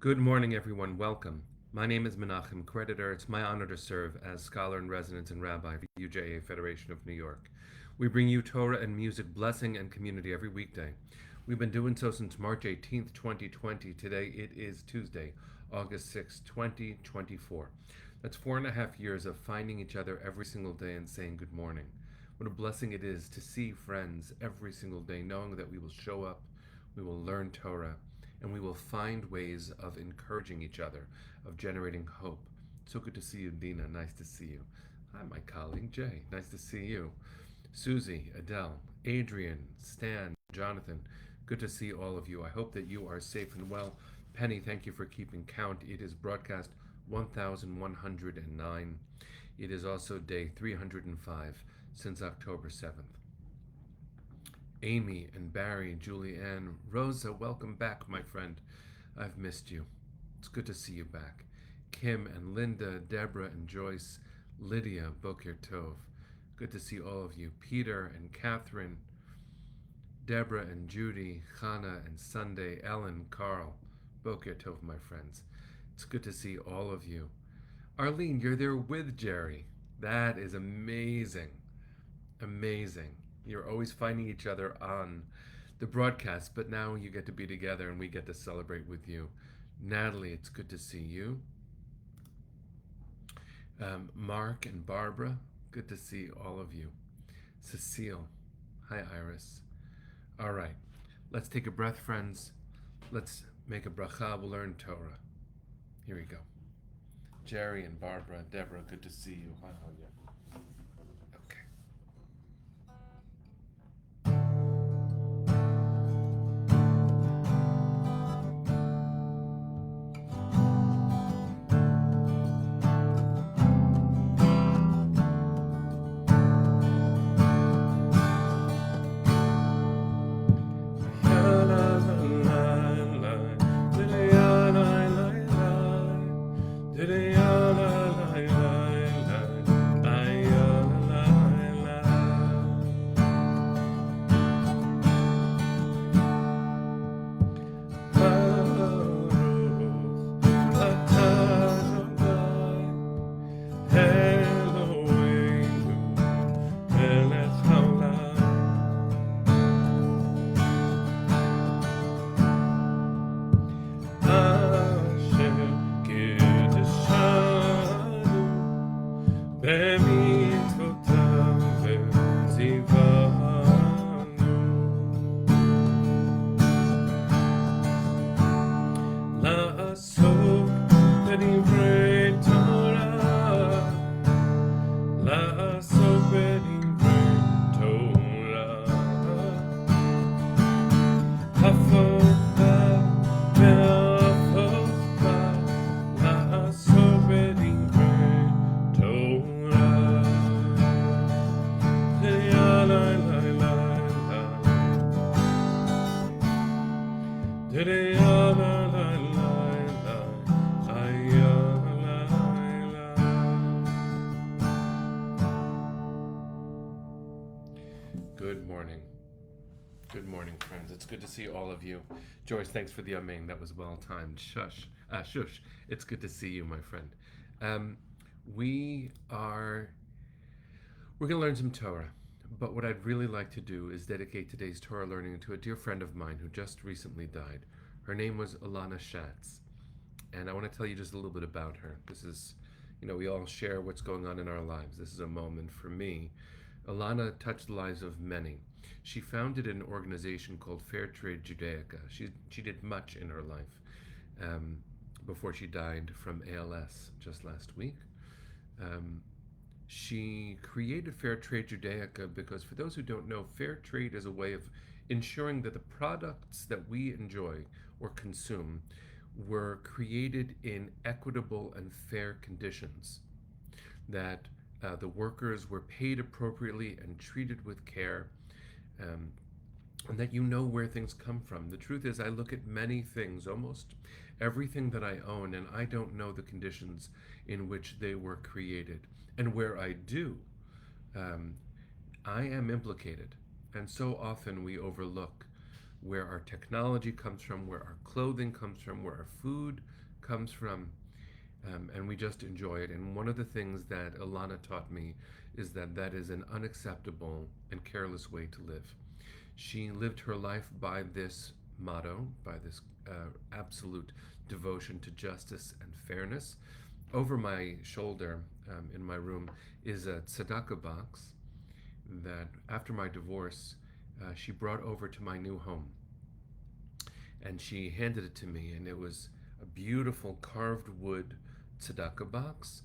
Good morning, everyone. Welcome. My name is Menachem Creditor. It's my honor to serve as Scholar in Residence and Rabbi for UJA Federation of New York. We bring you Torah and music, blessing, and community every weekday. We've been doing so since March 18th, 2020. Today it is Tuesday, August 6th, 2024. That's 4.5 years of finding each other every single day and saying good morning. What a blessing it is to see friends every single day, knowing that we will show up, we will learn Torah, and we will find ways of encouraging each other, of generating hope. So good to see you, Dina. Nice to see you. Hi, my colleague Jay. Nice to see you. Susie, Adele, Adrian, Stan, Jonathan. Good to see all of you. I hope that you are safe and well. Penny, thank you for keeping count. It is broadcast 1109. It is also day 305 since October 7th. Amy and Barry, Julianne, Rosa, welcome back, my friend. I've missed you. It's good to see you back. Kim and Linda, Deborah and Joyce, Lydia, Boker Tov. Good to see all of you. Peter and Catherine, Deborah and Judy, Hannah and Sunday, Ellen, Carl. Boker Tov, my friends. It's good to see all of you. Arlene, you're there with Jerry. That is amazing. Amazing. You're always finding each other on the broadcast, but now you get to be together and we get to celebrate with you. Natalie, it's good to see you. Mark and Barbara, good to see all of you. Cecile, hi Iris. All right, let's take a breath, friends. Let's make a bracha. We'll learn Torah. Here we go. Jerry and Barbara, Deborah, good to see you. Hi, Hanya. Okay. Good morning. Good morning, friends. It's good to see all of you. Joyce, thanks for the amen. That was well timed. Shush. It's good to see you, my friend. We're going to learn some Torah, but what I'd really like to do is dedicate today's Torah learning to a dear friend of mine who just recently died. Her name was Alana Schatz, and I want to tell you just a little bit about her. This is, we all share what's going on in our lives. This is a moment for me. Alana touched the lives of many. She founded an organization called Fair Trade Judaica. She did much in her life before she died from ALS just last week. She created Fair Trade Judaica because, for those who don't know, fair trade is a way of ensuring that the products that we enjoy or consume were created in equitable and fair conditions, that the workers were paid appropriately and treated with care, and that where things come from. The truth is, I look at many things, almost everything that I own, and I don't know the conditions in which they were created. And where I do, I am implicated. And so often we overlook where our technology comes from, where our clothing comes from, where our food comes from, and we just enjoy it. And one of the things that Alana taught me is that that is an unacceptable and careless way to live. She lived her life by this motto, by this absolute devotion to justice and fairness. Over my shoulder in my room is a tzedakah box that, after my divorce, she brought over to my new home. And she handed it to me, and it was a beautiful carved wood tzedakah box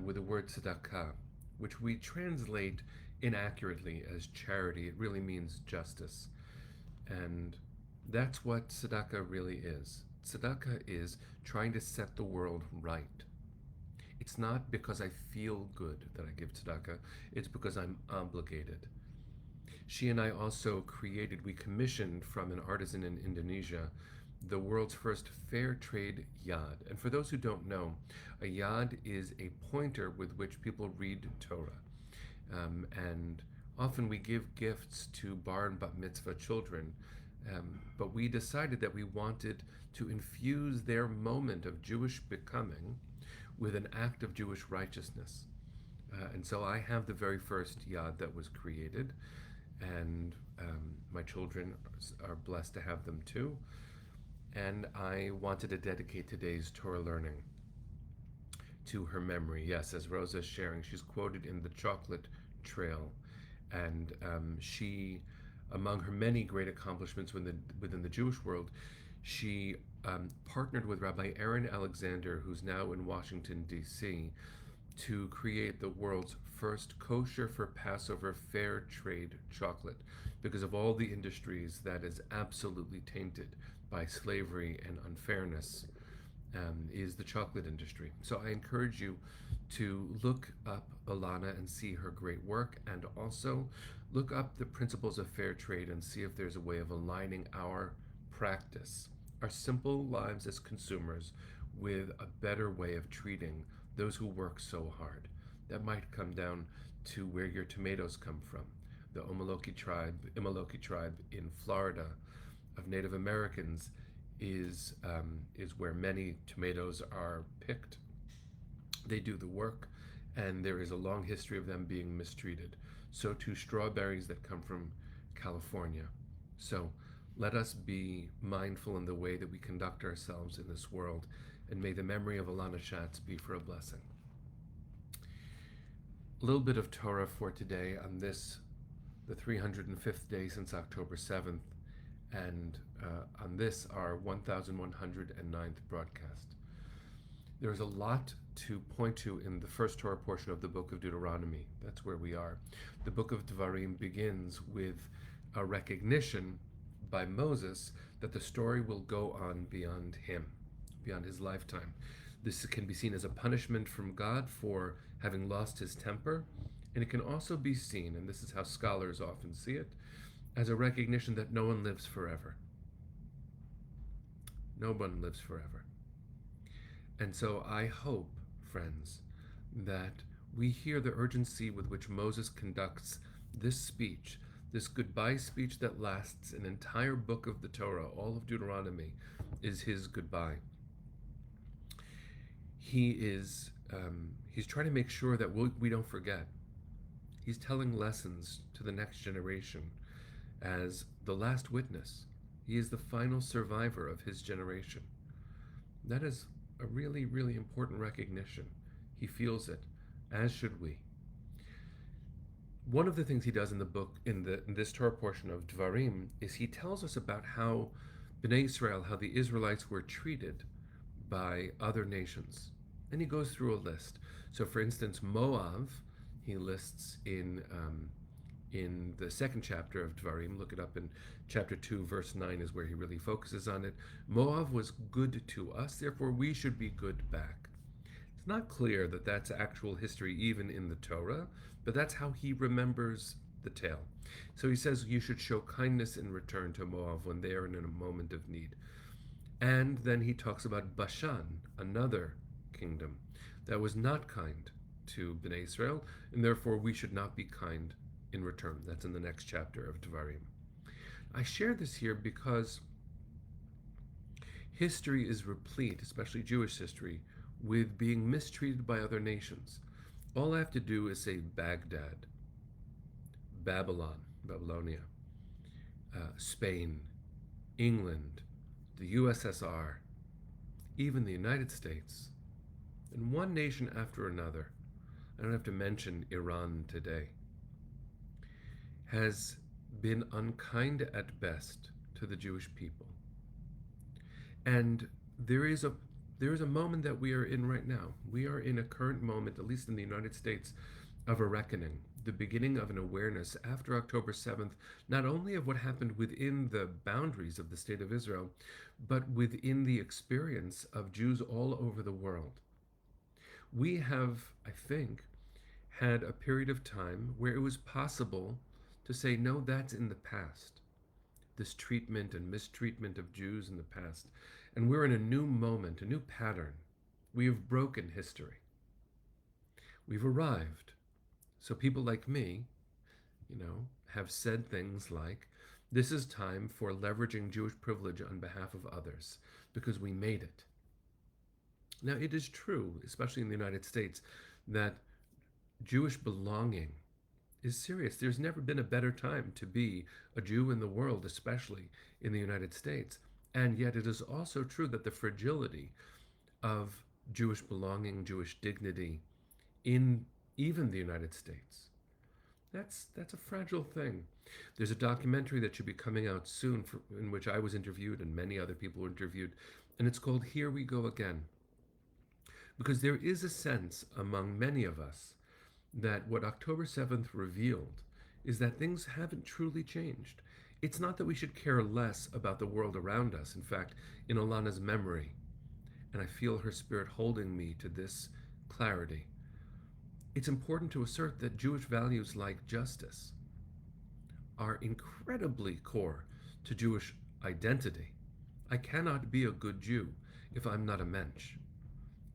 with the word tzedakah, which we translate inaccurately as charity. It really means justice. And that's what tzedakah really is. Tzedakah is trying to set the world right. It's not because I feel good that I give tzedakah, it's because I'm obligated. She and I also we commissioned from an artisan in Indonesia the world's first fair trade yad. And for those who don't know, a yad is a pointer with which people read Torah. And often we give gifts to bar and bat mitzvah children, but we decided that we wanted to infuse their moment of Jewish becoming with an act of Jewish righteousness. And so I have the very first yad that was created, and my children are blessed to have them too. And I wanted to dedicate today's Torah learning to her memory. Yes, as Rosa is sharing, she's quoted in the Chocolate Trail, and she, among her many great accomplishments within the Jewish world, she partnered with Rabbi Aaron Alexander, who's now in Washington, D.C., to create the world's first kosher for Passover fair trade chocolate, because of all the industries that is absolutely tainted by slavery and unfairness, is the chocolate industry. So I encourage you to look up Alana and see her great work, and also look up the principles of fair trade and see if there's a way of aligning our practice, our simple lives as consumers, with a better way of treating those who work so hard. That might come down to where your tomatoes come from. The Imaloki tribe in Florida of Native Americans is where many tomatoes are picked. They do the work, and there is a long history of them being mistreated. So too strawberries that come from California. So let us be mindful in the way that we conduct ourselves in this world, and may the memory of Alana Schatz be for a blessing. A little bit of Torah for today on this, the 305th day since October 7th, and on this, our 1109th broadcast. There's a lot to point to in the first Torah portion of the book of Deuteronomy. That's where we are. The book of Devarim begins with a recognition by Moses that the story will go on beyond him, beyond his lifetime. This can be seen as a punishment from God for having lost his temper, and it can also be seen, and this is how scholars often see it, as a recognition that no one lives forever. No one lives forever. And so I hope, friends, that we hear the urgency with which Moses conducts this speech, this goodbye speech that lasts an entire book of the Torah. All of Deuteronomy is his goodbye. He's trying to make sure that we don't forget. He's telling lessons to the next generation as the last witness. He is the final survivor of his generation. That is a really, really important recognition. He feels it, as should we. One of the things he does in the book, in this Torah portion of Devarim, is he tells us about how Bnei Israel, how the Israelites were treated by other nations. And he goes through a list. So for instance, Moab, he lists in the second chapter of Devarim. Look it up in chapter 2, verse 9 is where he really focuses on it. Moab was good to us, therefore we should be good back. It's not clear that that's actual history even in the Torah, but that's how he remembers the tale. So he says you should show kindness in return to Moab when they are in a moment of need. And then he talks about Bashan, another kingdom that was not kind to Bnei Israel, and therefore we should not be kind in return. That's in the next chapter of Devarim. I share this here because history is replete, especially Jewish history, with being mistreated by other nations. All I have to do is say Baghdad, Babylonia, Spain, England, the USSR, even the United States, and one nation after another, I don't have to mention Iran today, has been unkind at best to the Jewish people. And there is a there is a moment that we are in right now. We are in a current moment, at least in the United States, of a reckoning, the beginning of an awareness after October 7th, not only of what happened within the boundaries of the State of Israel, but within the experience of Jews all over the world. We have, I think, had a period of time where it was possible to say, no, that's in the past. This treatment and mistreatment of Jews in the past. And we're in a new moment, a new pattern. We have broken history. We've arrived. So people like me, have said things like, this is time for leveraging Jewish privilege on behalf of others because we made it. Now, it is true, especially in the United States, that Jewish belonging is serious. There's never been a better time to be a Jew in the world, especially in the United States. And yet it is also true that the fragility of Jewish belonging, Jewish dignity in even the United States, that's a fragile thing. There's a documentary that should be coming out soon in which I was interviewed and many other people were interviewed, and it's called Here We Go Again. Because there is a sense among many of us that what October 7th revealed is that things haven't truly changed. It's not that we should care less about the world around us. In fact, in Alana's memory, and I feel her spirit holding me to this clarity, it's important to assert that Jewish values like justice are incredibly core to Jewish identity. I cannot be a good Jew if I'm not a mensch.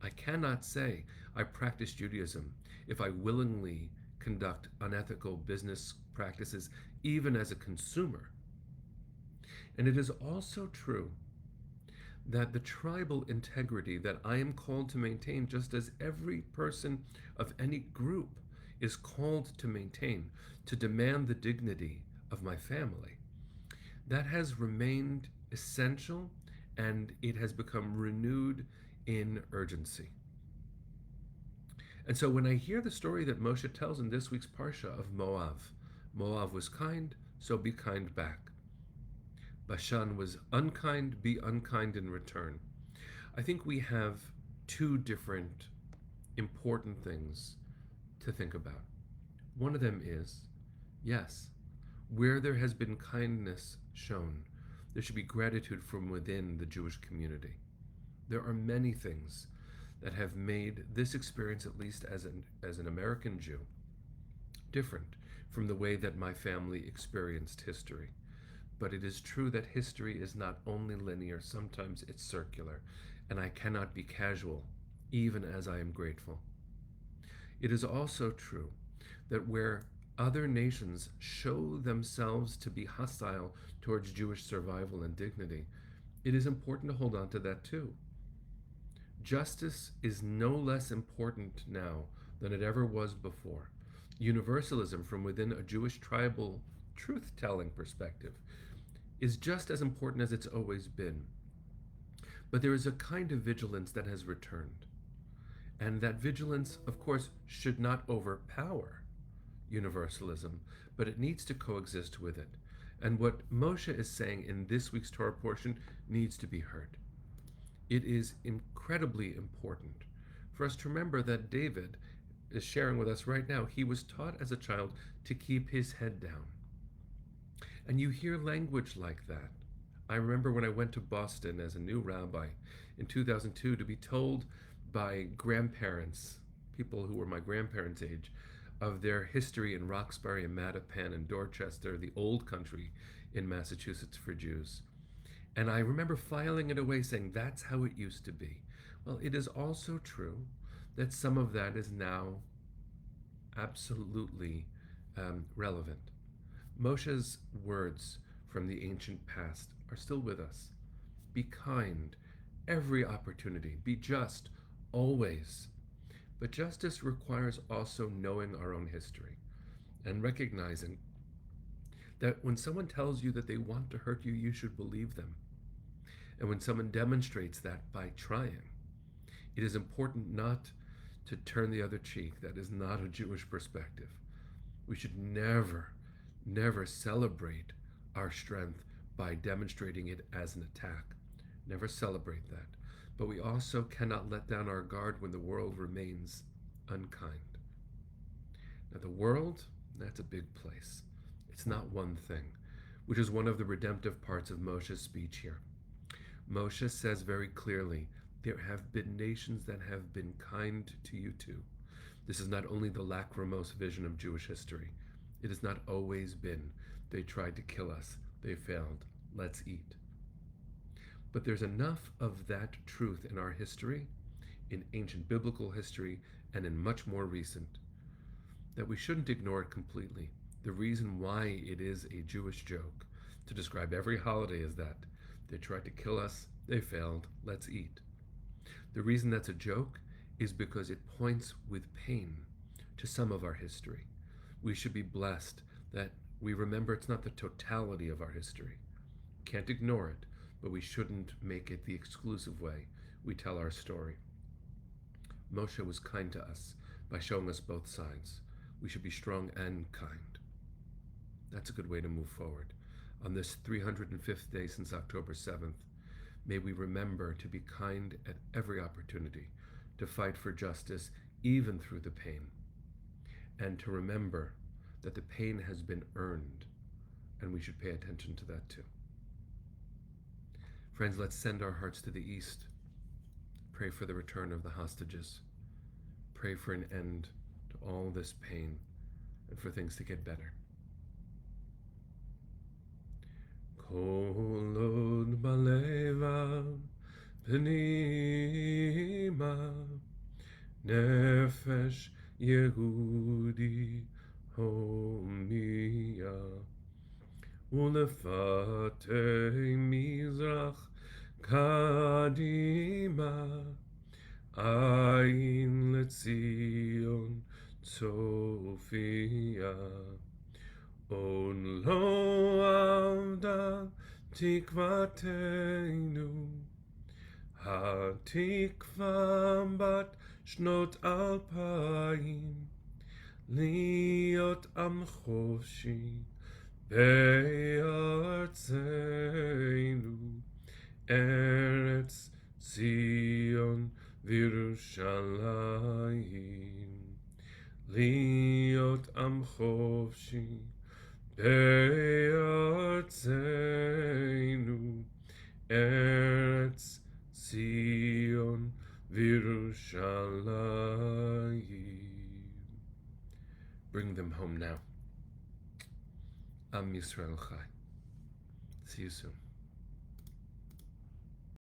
I cannot say I practice Judaism if I willingly conduct unethical business practices, even as a consumer. And it is also true that the tribal integrity that I am called to maintain, just as every person of any group is called to maintain, to demand the dignity of my family, that has remained essential and it has become renewed in urgency. And so when I hear the story that Moshe tells in this week's Parsha of Moab, Moab was kind, so be kind back. Bashan was unkind, be unkind in return. I think we have two different important things to think about. One of them is, yes, where there has been kindness shown, there should be gratitude from within the Jewish community. There are many things that have made this experience, at least as an American Jew, different from the way that my family experienced history. But it is true that history is not only linear, sometimes it's circular, and I cannot be casual, even as I am grateful. It is also true that where other nations show themselves to be hostile towards Jewish survival and dignity, it is important to hold on to that too. Justice is no less important now than it ever was before. Universalism from within a Jewish tribal truth-telling perspective is just as important as it's always been. But there is a kind of vigilance that has returned. And that vigilance, of course, should not overpower universalism, but it needs to coexist with it. And what Moshe is saying in this week's Torah portion needs to be heard. It is incredibly important for us to remember that David is sharing with us right now. He was taught as a child to keep his head down. And you hear language like that. I remember when I went to Boston as a new rabbi in 2002 to be told by grandparents, people who were my grandparents' age, of their history in Roxbury and Mattapan and Dorchester, the old country in Massachusetts for Jews. And I remember filing it away saying, that's how it used to be. Well, it is also true that some of that is now absolutely relevant. Moshe's words from the ancient past are still with us. Be kind, every opportunity. Be just, always. But justice requires also knowing our own history and recognizing that when someone tells you that they want to hurt you, you should believe them. And when someone demonstrates that by trying, it is important not to turn the other cheek. That is not a Jewish perspective. We should never, never celebrate our strength by demonstrating it as an attack. Never celebrate that. But we also cannot let down our guard when the world remains unkind. Now, the world, that's a big place. It's not one thing, which is one of the redemptive parts of Moshe's speech here. Moshe says very clearly, there have been nations that have been kind to you too. This is not only the lachrymose vision of Jewish history. It has not always been, they tried to kill us, they failed, let's eat. But there's enough of that truth in our history, in ancient biblical history, and in much more recent, that we shouldn't ignore it completely. The reason why it is a Jewish joke to describe every holiday as that. They tried to kill us, they failed, let's eat. The reason that's a joke is because it points with pain to some of our history. We should be blessed that we remember it's not the totality of our history. Can't ignore it, but we shouldn't make it the exclusive way we tell our story. Moshe was kind to us by showing us both sides. We should be strong and kind. That's a good way to move forward. On this 305th day since October 7th, may we remember to be kind at every opportunity, to fight for justice even through the pain, and to remember that the pain has been earned, and we should pay attention to that too. Friends, let's send our hearts to the east. Pray for the return of the hostages. Pray for an end to all this pain and for things to get better. Kol od balevav pnima nefesh Yehudi homiya ulefatei mizrach kadima ayin letzion tzofia on lo avda tikvatenu hatikva bat shnot alpayim liot am choshi be'artzenu eretz Zion v'Yerushalayim liot am choshi be'artzenu eretz Zion v'Yerushalayim. Bring them home now. Am Yisrael Chai. See you soon.